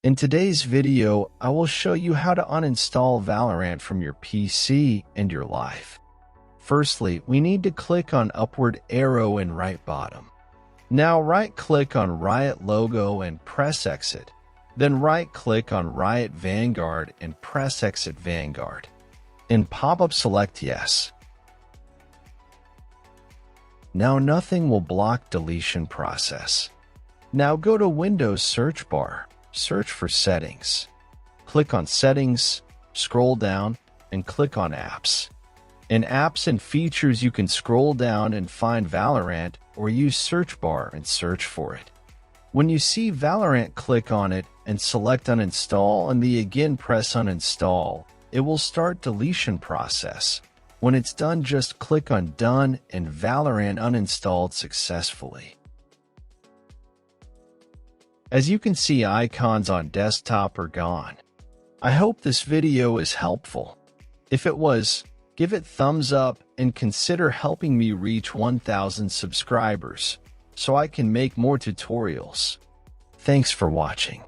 In today's video, I will show you how to uninstall Valorant from your PC and your life. Firstly, we need to click on upward arrow in right bottom. Now right-click on Riot logo and press exit. Then right-click on Riot Vanguard and press exit Vanguard. In pop-up select yes. Now nothing will block deletion process. Now go to Windows search bar. Search for Settings. Click on Settings, scroll down, and click on Apps. In Apps and Features, you can scroll down and find Valorant or use search bar and search for it. When you see Valorant, click on it and select Uninstall and again press Uninstall. It will start deletion process. When it's done, just click on Done and Valorant uninstalled successfully. As you can see, icons on desktop are gone. I hope this video is helpful. If it was, give it thumbs up and consider helping me reach 1,000 subscribers so I can make more tutorials. Thanks for watching.